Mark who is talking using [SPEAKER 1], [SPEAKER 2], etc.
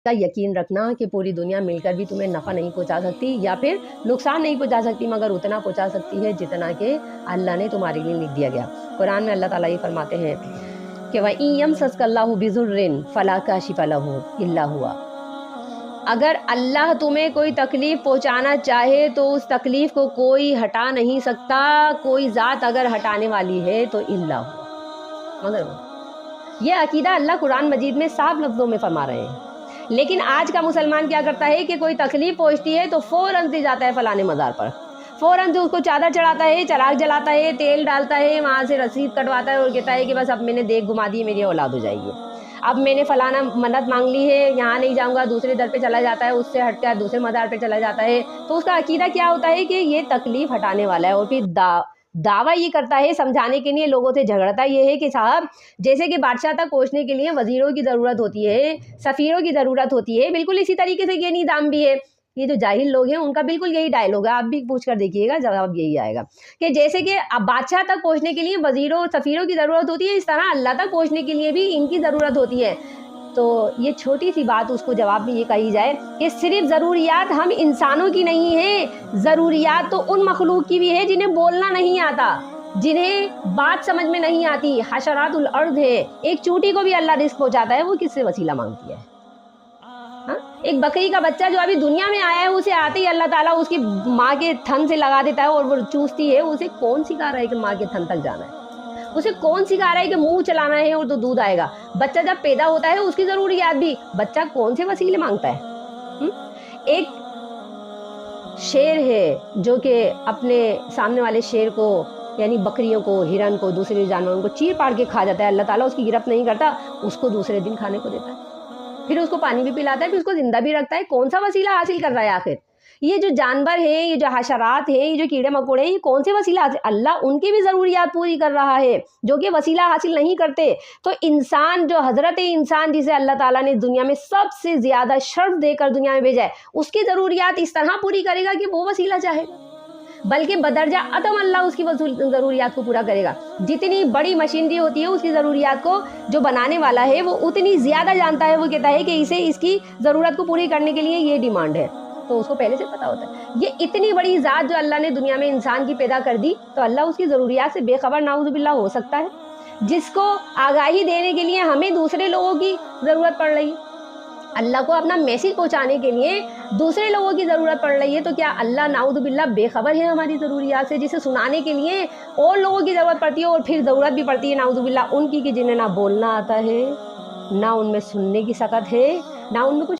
[SPEAKER 1] का यकीन रखना कि पूरी दुनिया मिलकर भी तुम्हें नफ़ा नहीं पहुंचा सकती या फिर नुकसान नहीं पहुंचा सकती, मगर उतना पहुंचा सकती है जितना कि अल्लाह ने तुम्हारे लिए लिख दिया गया। कुरान में अल्लाह ताला ये फरमाते हैं कि वइन यमसस्कल्लाहु बिज़ुर्रिन फला काशिफ़ लहू इल्ला हुआ, अगर अल्लाह तुम्हें कोई तकलीफ़ पहुंचाना चाहे तो उस तकलीफ़ को कोई हटा नहीं सकता, कोई ज़ात अगर हटाने वाली है तो इल्ला हुआ, मगर ये अकीदा अल्लाह कुरान मजीद में साफ लफ्ज़ों में फरमा रहे हैं। लेकिन आज का मुसलमान क्या करता है कि कोई तकलीफ़ पहुंचती है तो फ़ौरन से जाता है फलाने मज़ार पर, फ़ौरन से उसको चादर चढ़ाता है, चराग जलाता है, तेल डालता है, वहाँ से रसीद कटवाता है और कहता है कि बस अब मैंने देख घुमा दी, मेरी औलाद हो जाएगी, अब मैंने फलाना मन्नत मांग ली है, यहाँ नहीं जाऊँगा, दूसरे दर पे चला जाता है, उससे हट कर दूसरे मज़ार पे चला जाता है। तो उसका अकीदा क्या होता है कि ये तकलीफ़ हटाने वाला है, और फिर दावा ये करता है, समझाने के लिए लोगों से झगड़ता ये है कि साहब जैसे कि बादशाह तक पहुँचने के लिए वज़ीरों की ज़रूरत होती है, सफ़ीरों की ज़रूरत होती है, बिल्कुल इसी तरीके से ये निज़ाम भी है। ये जो जाहिल लोग हैं उनका बिल्कुल यही डायलॉग है, आप भी पूछ कर देखिएगा, जवाब यही आएगा कि जैसे कि अब बादशाह तक पहुँचने के लिए वज़ीरों सफ़ीरों की ज़रूरत होती है, इस तरह अल्लाह तक पहुँचने के लिए भी इनकी ज़रूरत होती है। तो ये छोटी सी बात उसको जवाब में ये कही जाए कि सिर्फ ज़रूरियात हम इंसानों की नहीं है, ज़रूरियात तो उन मखलूक की भी है जिन्हें बोलना नहीं आता, जिन्हें बात समझ में नहीं आती। हशरातुल अर्ज़ है, एक चूंटी को भी अल्लाह रिज़्क़ पहुंचाता है, वो किससे वसीला मांगती है? हाँ? एक बकरी का बच्चा जो अभी दुनिया में आया है, उसे आते ही अल्लाह ताला उसकी माँ के थन से लगा देता है और वो चूसती है। उसे कौन सिखा रहा है कि माँ के थन तक जाना है? उसे कौन सिखा रहा है कि मुंह चलाना है और तो दूध आएगा? बच्चा जब पैदा होता है उसकी ज़रूरियात भी बच्चा कौन से वसीले मांगता है? एक शेर है जो कि अपने सामने वाले शेर को, यानी बकरियों को, हिरन को, दूसरे जानवरों को चीर पाड़ के खा जाता है, अल्लाह ताला उसकी गिरफ्त नहीं करता, उसको दूसरे दिन खाने को देता है, फिर उसको पानी भी पिलाता है, फिर उसको जिंदा भी रखता है। कौन सा वसीला हासिल कर रहा है आखिर? ये जो जानवर है, ये जो हशरात है, ये जो कीड़े मकोड़े हैं, ये कौन से वसीला हासिल? अल्लाह उनकी भी ज़रूरियात पूरी कर रहा है जो कि वसीला हासिल नहीं करते। तो इंसान जो हज़रत इंसान जिसे अल्लाह ताला ने दुनिया में सबसे ज़्यादा शर्फ देकर दुनिया में भेजा है, उसकी ज़रूरियात इस तरह पूरी करेगा कि वो वसीला चाहेगा, बल्कि बदरजा अदम अल्लाह उसकी ज़रूरियात को पूरा करेगा। जितनी बड़ी मशीनरी होती है उसकी ज़रूरियात को जो बनाने वाला है वो उतनी ज़्यादा जानता है। वो कहता है कि इसे इसकी ज़रूरत को पूरी करने के लिए ये डिमांड है, तो उसको पहले से पता होता है। ये इतनी बड़ी ज़ात जो अल्लाह ने दुनिया में इंसान की पैदा कर दी, तो अल्लाह उसकी ज़रूरियात से बेखबर नाउज़ुबिल्लाह हो सकता है, जिसको आगाही देने के लिए हमें दूसरे लोगों की ज़रूरत पड़ रही है। अल्लाह को अपना मैसेज पहुंचाने के लिए दूसरे लोगों की ज़रूरत पड़ रही है, तो क्या अल्लाह नाउज़ुबिल्लाह बेखबर है हमारी ज़रूरियात से, जिसे सुनाने के लिए और लोगों की ज़रूरत पड़ती है, और फिर ज़रूरत भी पड़ती है नाउज़ुबिल्लाह उनकी कि जिन्हें ना बोलना आता है, ना उनमें सुनने की सकत है, ना उनमें कुछ